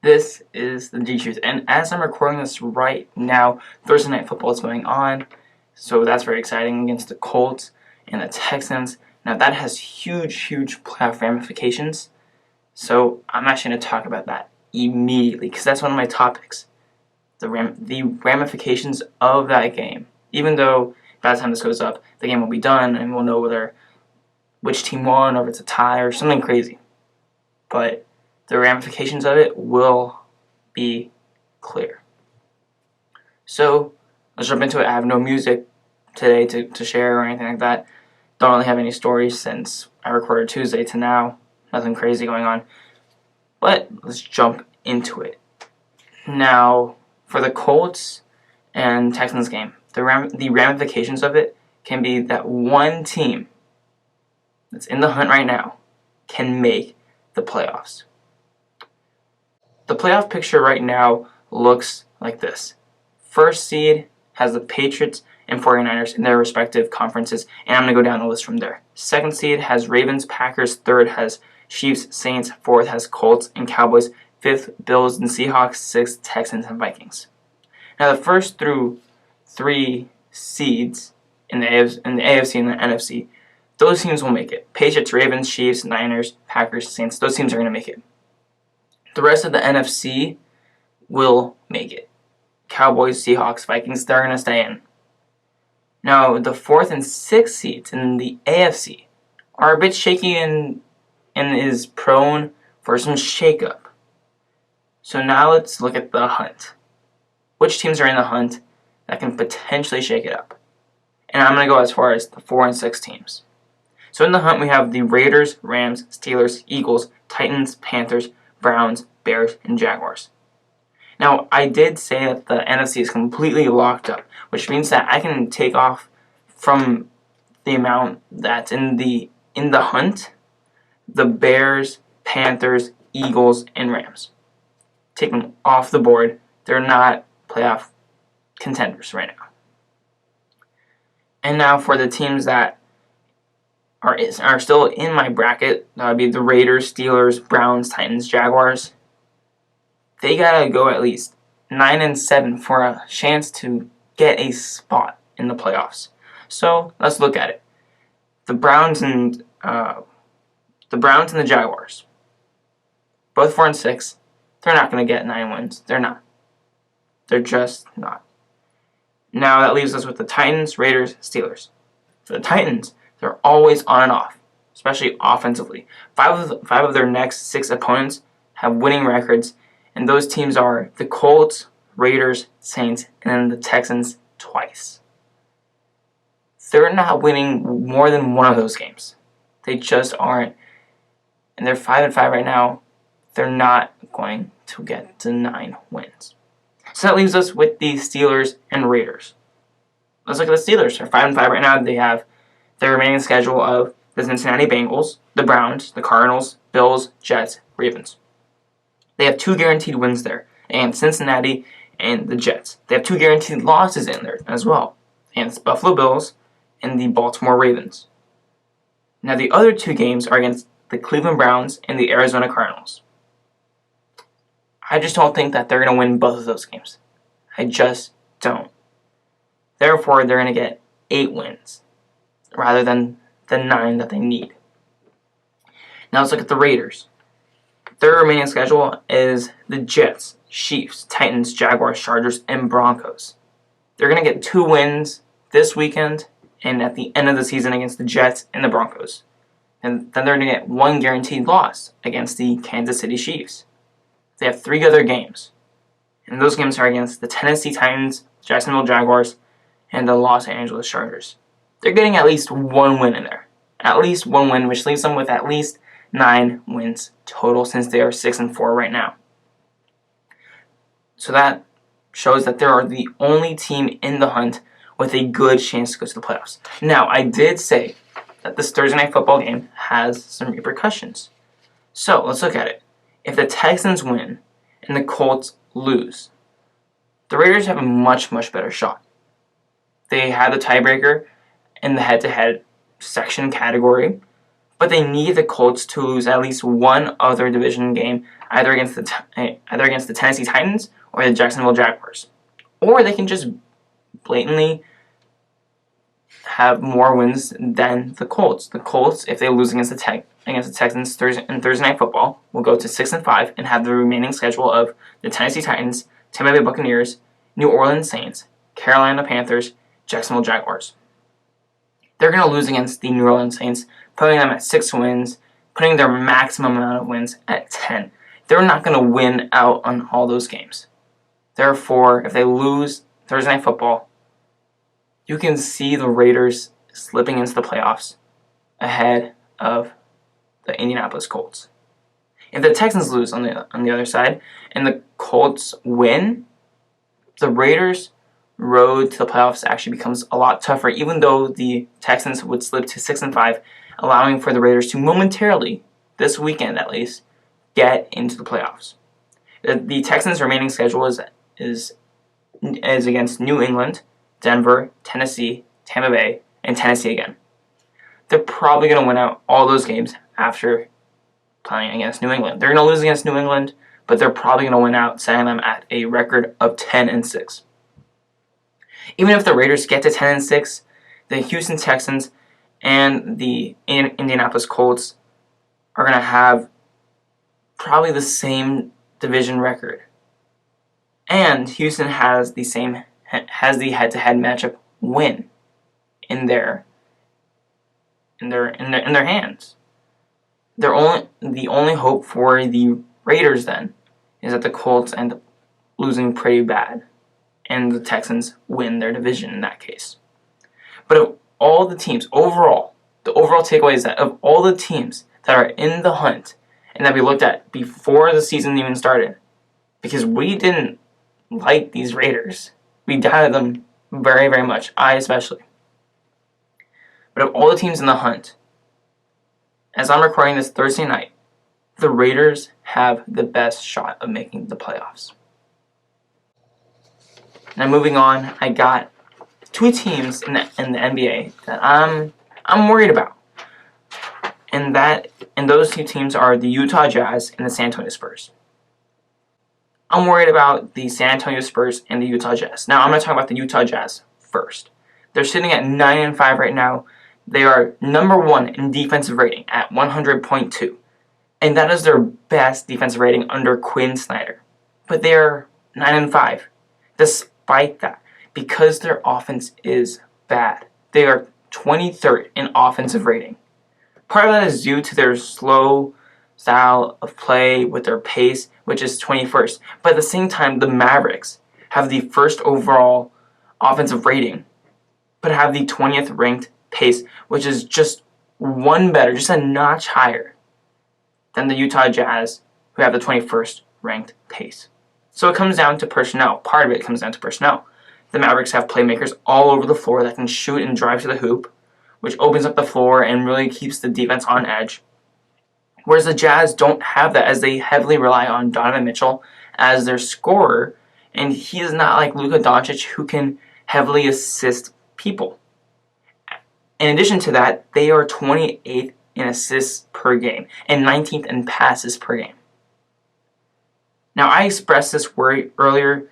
This is the TheGTruth, and as I'm recording this right now, Thursday Night Football is going on, so that's very exciting against the Colts and the Texans. Now that has huge playoff ramifications, so I'm actually going to talk about that immediately, because that's one of my topics, the ramifications of that game. Even though by the time this goes up, the game will be done, and we'll know which team won, or if it's a tie, or something crazy. But the ramifications of it will be clear. So let's jump into it. I have no music today to share or anything like that. Don't really have any stories since I recorded Tuesday to now. Nothing crazy going on. But let's jump into it. Now, for the Colts and Texans game, the ramifications of it can be that one team that's in the hunt right now can make the playoffs. The playoff picture right now looks like this. First seed has the Patriots and 49ers in their respective conferences, and I'm going to go down the list from there. Second seed has Ravens, Packers. Third has Chiefs, Saints. Fourth has Colts and Cowboys. Fifth, Bills and Seahawks. Sixth, Texans and Vikings. Now the first through three seeds in the AFC and the NFC, those teams will make it. Patriots, Ravens, Chiefs, Niners, Packers, Saints, those teams are going to make it. The rest of the NFC will make it. Cowboys, Seahawks, Vikings, they're going to stay in. Now, the fourth and sixth seeds in the AFC are a bit shaky and is prone for some shakeup. So now let's look at the hunt. Which teams are in the hunt that can potentially shake it up? And I'm going to go as far as the 4 and 6 teams. So in the hunt we have the Raiders, Rams, Steelers, Eagles, Titans, Panthers, Browns, Bears, and Jaguars. Now, I did say that the NFC is completely locked up, which means that I can take off from the amount that's in the hunt, the Bears, Panthers, Eagles, and Rams. Take them off the board. They're not playoff contenders right now. And now for the teams that are still in my bracket, that would be the Raiders, Steelers, Browns, Titans, Jaguars. They gotta go at least 9 and 7 for a chance to get a spot in the playoffs. So let's look at it. The Browns and the Jaguars, both 4 and 6. They're not gonna get 9 wins. They're not. They're just not. Now that leaves us with the Titans, Raiders, Steelers. For the Titans, they're always on and off, especially offensively. Five of their next 6 opponents have winning records, and those teams are the Colts, Raiders, Saints, and then the Texans twice. They're not winning more than one of those games. They just aren't. And they're 5 and 5 right now. They're not going to get to 9 wins. So that leaves us with the Steelers and Raiders. Let's look at the Steelers. They're 5 and 5 right now. They have their remaining schedule of the Cincinnati Bengals, the Browns, the Cardinals, Bills, Jets, Ravens. They have 2 guaranteed wins there, and Cincinnati and the Jets. They have 2 guaranteed losses in there as well, and it's Buffalo Bills and the Baltimore Ravens. Now the other 2 games are against the Cleveland Browns and the Arizona Cardinals. I just don't think that they're going to win both of those games. I just don't. Therefore, they're going to get 8 wins rather than the 9 that they need. Now let's look at the Raiders. Their remaining schedule is the Jets, Chiefs, Titans, Jaguars, Chargers, and Broncos. They're going to get 2 wins this weekend and at the end of the season against the Jets and the Broncos. And then they're going to get 1 guaranteed loss against the Kansas City Chiefs. They have 3 other games, and those games are against the Tennessee Titans, Jacksonville Jaguars, and the Los Angeles Chargers. They're getting at least 1 win in there. At least 1 win, which leaves them with at least 9 wins total since they are 6 and 4 right now. So that shows that they are the only team in the hunt with a good chance to go to the playoffs. Now, I did say that this Thursday Night Football game has some repercussions. So let's look at it. If the Texans win and the Colts lose, the Raiders have a much better shot. They had the tiebreaker in the head-to-head section category, but they need the Colts to lose at least one other division game, either against the Tennessee Titans or the Jacksonville Jaguars. Or they can just blatantly have more wins than the Colts. The Colts, if they lose against the Texans in Thursday Night Football, will go to 6-5 and have the remaining schedule of the Tennessee Titans, Tampa Bay Buccaneers, New Orleans Saints, Carolina Panthers, Jacksonville Jaguars. They're going to lose against the New Orleans Saints, putting them at 6 wins, putting their maximum amount of wins at 10. They're not going to win out on all those games. Therefore, if they lose Thursday Night Football, you can see the Raiders slipping into the playoffs ahead of the Indianapolis Colts. If the Texans lose on the other side and the Colts win, the Raiders' road to the playoffs actually becomes a lot tougher, even though the Texans would slip to 6-5, allowing for the Raiders to momentarily, this weekend at least, get into the playoffs. The Texans' remaining schedule is against New England, Denver, Tennessee, Tampa Bay, and Tennessee again. They're probably going to win out all those games after playing against New England. They're going to lose against New England, but they're probably going to win out, setting them at a record of 10-6. Even if the Raiders get to 10-6, the Houston Texans and the Indianapolis Colts are going to have probably the same division record. And Houston has the head-to-head matchup win in their hands. The only hope for the Raiders then is that the Colts end up losing pretty bad and the Texans win their division in that case. But of all the teams, the overall takeaway is that of all the teams that are in the hunt and that we looked at before the season even started, because we didn't like these Raiders. We doubted them very, very much, I especially. But of all the teams in the hunt, as I'm recording this Thursday night, the Raiders have the best shot of making the playoffs. Now moving on, I got 2 teams in the NBA that I'm worried about. And those 2 teams are the Utah Jazz and the San Antonio Spurs. I'm worried about the San Antonio Spurs and the Utah Jazz. Now I'm going to talk about the Utah Jazz first. They're sitting at 9-5 right now. They are number 1 in defensive rating at 100.2. And that is their best defensive rating under Quinn Snyder. But they are 9-5. Despite that, because their offense is bad, they are 23rd in offensive rating. Part of that is due to their slow style of play with their pace, which is 21st. But at the same time, the Mavericks have the first overall offensive rating, but have the 20th ranked pace, which is just one better, just a notch higher than the Utah Jazz, who have the 21st ranked pace. So it comes down to personnel. Part of it comes down to personnel. The Mavericks have playmakers all over the floor that can shoot and drive to the hoop, which opens up the floor and really keeps the defense on edge. Whereas the Jazz don't have that, as they heavily rely on Donovan Mitchell as their scorer, and he is not like Luka Doncic, who can heavily assist people. In addition to that, they are 28th in assists per game and 19th in passes per game. Now, I expressed this worry earlier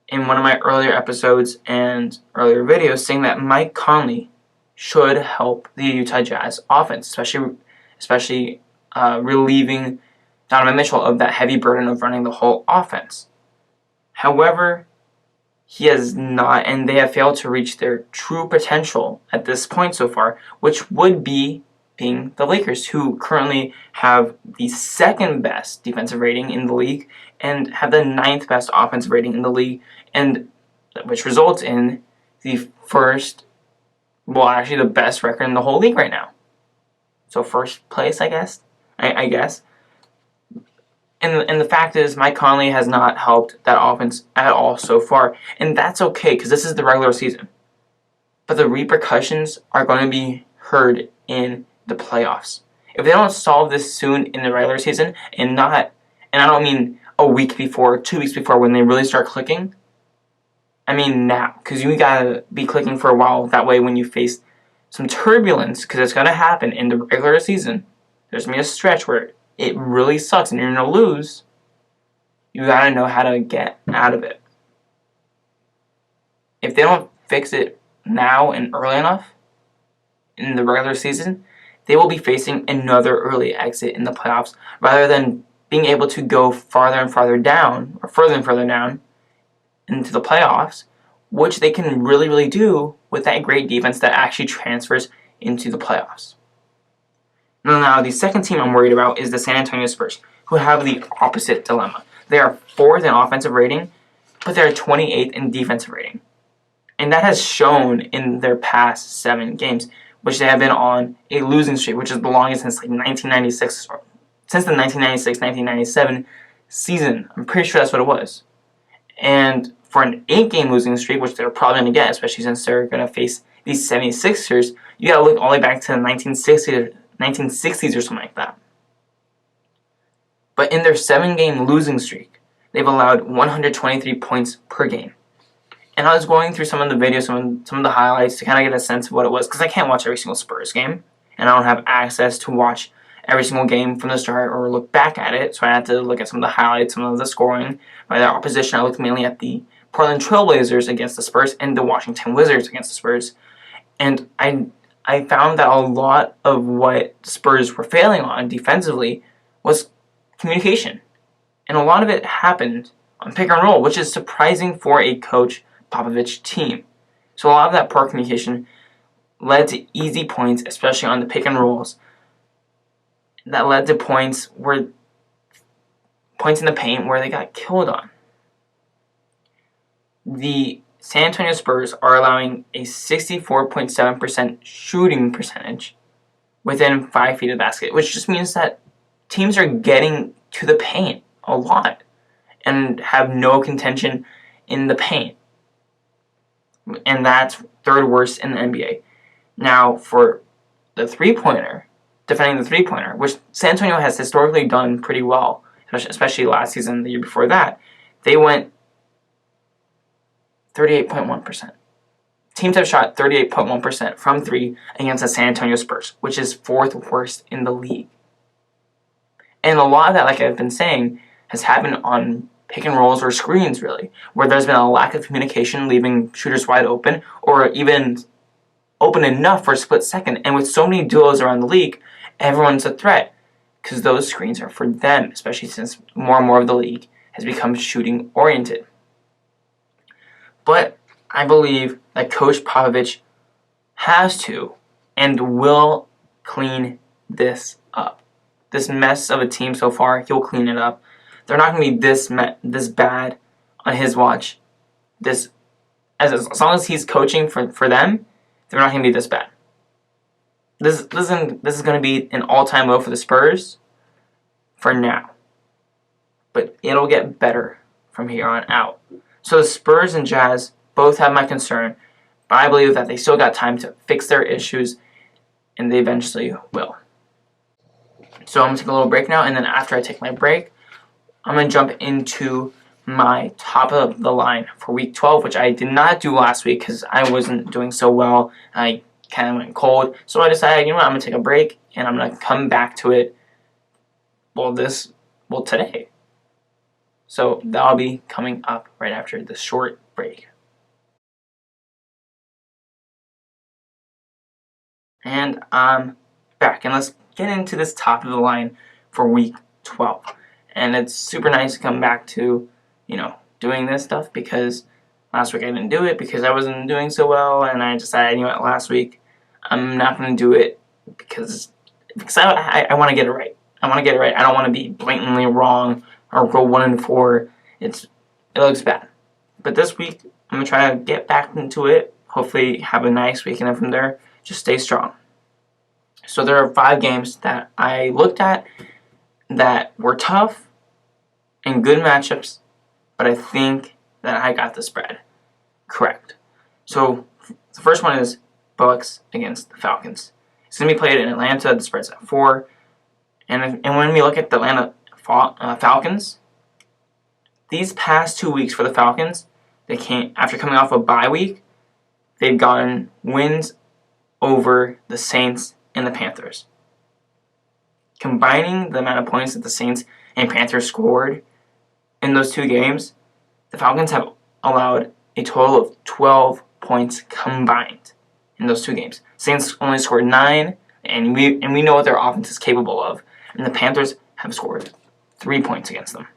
in one of my earlier episodes and earlier videos, saying that Mike Conley should help the Utah Jazz offense, especially relieving Donovan Mitchell of that heavy burden of running the whole offense. However, he has not, and they have failed to reach their true potential at this point so far, which would be being the Lakers, who currently have the 2nd best defensive rating in the league and have the 9th best offensive rating in the league, and which results in the the best record in the whole league right now. So first place, I guess. And the fact is, Mike Conley has not helped that offense at all so far. And that's okay, because this is the regular season. But the repercussions are going to be heard in the playoffs. If they don't solve this soon in the regular season, and I don't mean a week before, 2 weeks before, when they really start clicking, I mean now. Because you got to be clicking for a while. That way, when you face some turbulence, because it's going to happen in the regular season. There's going to be a stretch where it really sucks and you're going to lose. You got to know how to get out of it. If they don't fix it now and early enough in the regular season, they will be facing another early exit in the playoffs rather than being able to go farther and farther down, or further and further down into the playoffs, which they can really, really do with that great defense that actually transfers into the playoffs. Now, the second team I'm worried about is the San Antonio Spurs, who have the opposite dilemma. They are 4th in offensive rating, but they're 28th in defensive rating. And that has shown in their past 7 games, which they have been on a losing streak, which is the longest since 1996, since the 1996-1997 season. I'm pretty sure that's what it was. And for an 8-game losing streak, which they're probably going to get, especially since they're going to face these 76ers, you got to look all the way back to the 1960s or something like that. But in their 7-game losing streak, they've allowed 123 points per game. And I was going through some of the videos, some of the highlights to kind of get a sense of what it was, because I can't watch every single Spurs game, and I don't have access to watch every single game from the start or look back at it, so I had to look at some of the highlights, some of the scoring by their opposition. I looked mainly at the Portland Trailblazers against the Spurs and the Washington Wizards against the Spurs, and I found that a lot of what Spurs were failing on defensively was communication, and a lot of it happened on pick and roll, which is surprising for a Coach Popovich team. So a lot of that poor communication led to easy points, especially on the pick and rolls. That led to points in the paint where they got killed on. The San Antonio Spurs are allowing a 64.7% shooting percentage within 5 feet of the basket, which just means that teams are getting to the paint a lot and have no contention in the paint. And that's 3rd worst in the NBA. Now, for the three-pointer, defending the three-pointer, which San Antonio has historically done pretty well, especially last season, the year before that, they went 38.1%. Teams have shot 38.1% from 3 against the San Antonio Spurs, which is 4th worst in the league. And a lot of that, like I've been saying, has happened on pick and rolls or screens, really, where there's been a lack of communication, leaving shooters wide open, or even open enough for a split second. And with so many duos around the league, everyone's a threat, because those screens are for them, especially since more and more of the league has become shooting oriented. But I believe that Coach Popovich has to and will clean this up. This mess of a team so far, he'll clean it up. They're not going to be this bad on his watch. As long as he's coaching for them, they're not going to be this bad. This is going to be an all-time low for the Spurs for now. But it'll get better from here on out. So the Spurs and Jazz both have my concern, but I believe that they still got time to fix their issues, and they eventually will. So I'm going to take a little break now, and then after I take my break, I'm going to jump into my top of the line for Week 12, which I did not do last week because I wasn't doing so well. I kind of went cold. So I decided, you know what, I'm going to take a break, and I'm going to come back to it, today. So that'll be coming up right after the short break. And I'm back, and let's get into this top of the line for Week 12. And it's super nice to come back to, doing this stuff, because last week I didn't do it because I wasn't doing so well, and I decided, last week I'm not going to do it because I want to get it right. I want to get it right. I don't want to be blatantly wrong or go 1-4. It looks bad. But this week I'm going to try to get back into it, hopefully have a nice week, and then from there, just stay strong. So there are 5 games that I looked at that were tough and good matchups, but I think that I got the spread correct. So the first one is Bucks against the Falcons. It's going to be played in Atlanta. The spread's at 4. And when we look at the Atlanta Falcons, these past 2 weeks for the Falcons, after coming off a bye week, they've gotten wins over the Saints and the Panthers. Combining the amount of points that the Saints and Panthers scored in those two games, the Falcons have allowed a total of 12 points combined in those two games. Saints only scored 9, and we know what their offense is capable of, and the Panthers have scored 3 points against them.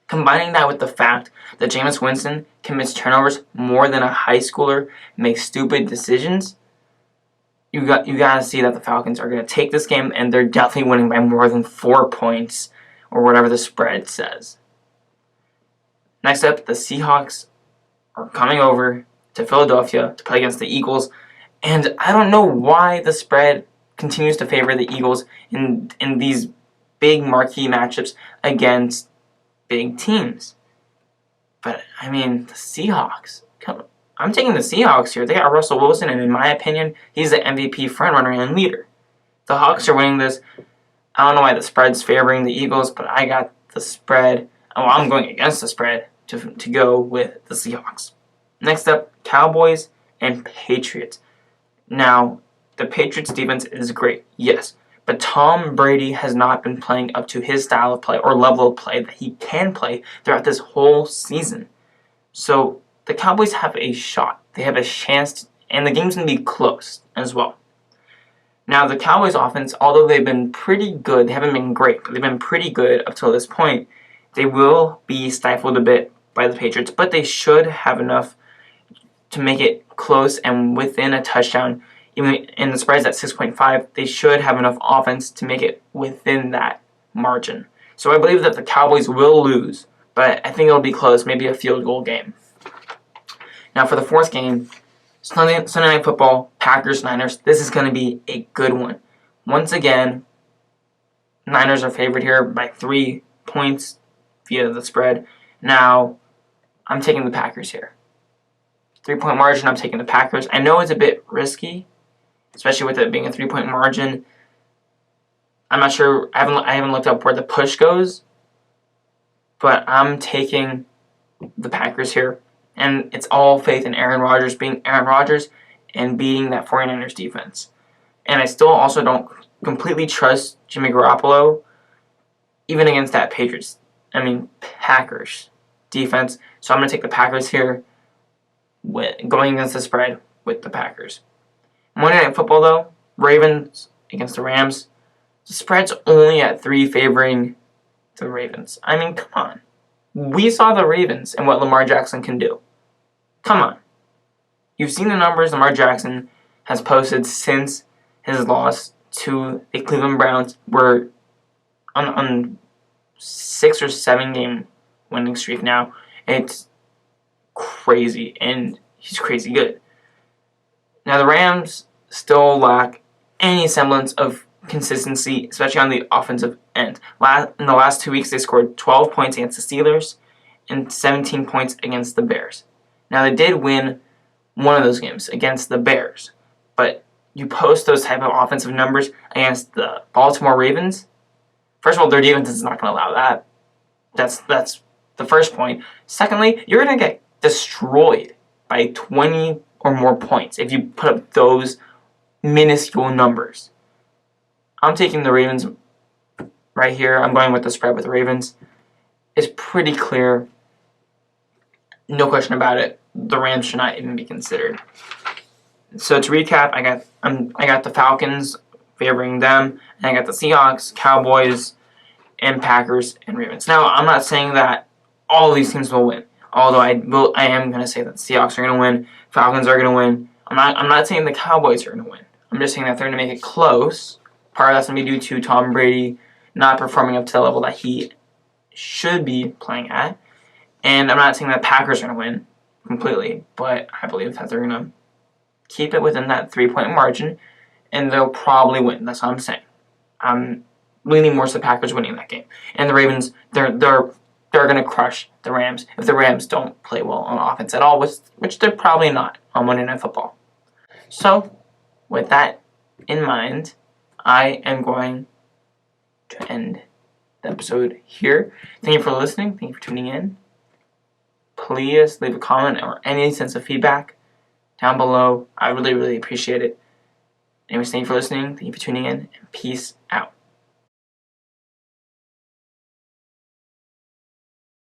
Combining that with the fact that Jameis Winston commits turnovers more than a high schooler makes stupid decisions, you got to see that the Falcons are going to take this game, and they're definitely winning by more than 4 points, or whatever the spread says. Next up, the Seahawks are coming over to Philadelphia to play against the Eagles, and I don't know why the spread continues to favor the Eagles in these big marquee matchups against big teams. But, I mean, the Seahawks, I'm taking the Seahawks here. They got Russell Wilson, and in my opinion, he's the MVP frontrunner and leader. The Hawks are winning this. I don't know why the spread's favoring the Eagles, but I got the spread. Oh, I'm going against the spread to go with the Seahawks. Next up, Cowboys and Patriots. Now, the Patriots defense is great, yes, but Tom Brady has not been playing up to his style of play or level of play that he can play throughout this whole season. So the Cowboys have a shot. They have a chance, and the game's going to be close as well. Now, the Cowboys offense, although they've been pretty good, they haven't been great, but they've been pretty good up till this point, they will be stifled a bit by the Patriots, but they should have enough to make it close and within a touchdown. Even in the spreads at 6.5, they should have enough offense to make it within that margin. So I believe that the Cowboys will lose, but I think it'll be close, maybe a field goal game. Now for the fourth game, Sunday Night Football, Packers-Niners. This is going to be a good one. Once again, Niners are favored here by 3 points via the spread. Now, I'm taking the Packers here. 3-point margin, I'm taking the Packers. I know it's a bit risky, especially with it being a 3-point margin. I'm not sure. I haven't looked up where the push goes, but I'm taking the Packers here. And it's all faith in Aaron Rodgers being Aaron Rodgers and beating that 49ers defense. And I still also don't completely trust Jimmy Garoppolo, even against that Packers defense. So I'm going to take the Packers here, going against the spread with the Packers. Monday Night Football, though, Ravens against the Rams. The spread's only at 3 favoring the Ravens. I mean, come on. We saw the Ravens and what Lamar Jackson can do. Come on. You've seen the numbers Lamar Jackson has posted since his loss to the Cleveland Browns. We're on 6 or 7 game winning streak now. It's crazy, and he's crazy good. Now, the Rams still lack any semblance of consistency, especially on the offensive end. In the last 2 weeks, they scored 12 points against the Steelers and 17 points against the Bears. Now, they did win one of those games against the Bears, but you post those type of offensive numbers against the Baltimore Ravens. First of all, their defense is not going to allow that. That's the first point. Secondly, you're going to get destroyed by 20 or more points if you put up those minuscule numbers. I'm taking the Ravens right here. I'm going with the spread with the Ravens. It's pretty clear. No question about it. The Rams should not even be considered. So to recap, I got the Falcons favoring them, and I got the Seahawks, Cowboys, and Packers and Ravens. Now, I'm not saying that all of these teams will win. Although I am going to say that the Seahawks are going to win, Falcons are going to win. I'm not saying the Cowboys are going to win. I'm just saying that they're going to make it close. Part of that's going to be due to Tom Brady not performing up to the level that he should be playing at. And I'm not saying that Packers are going to win completely, but I believe that they're going to keep it within that 3-point margin, and they'll probably win. That's what I'm saying. I'm leaning more to the Packers winning that game. And the Ravens, they're going to crush the Rams if the Rams don't play well on offense at all, which they're probably not on Monday Night Football. So, with that in mind, I am going to end the episode here. Thank you for listening. Thank you for tuning in. Please leave a comment or any sense of feedback down below. I really, really appreciate it. Anyways, thank you for listening. Thank you for tuning in. And peace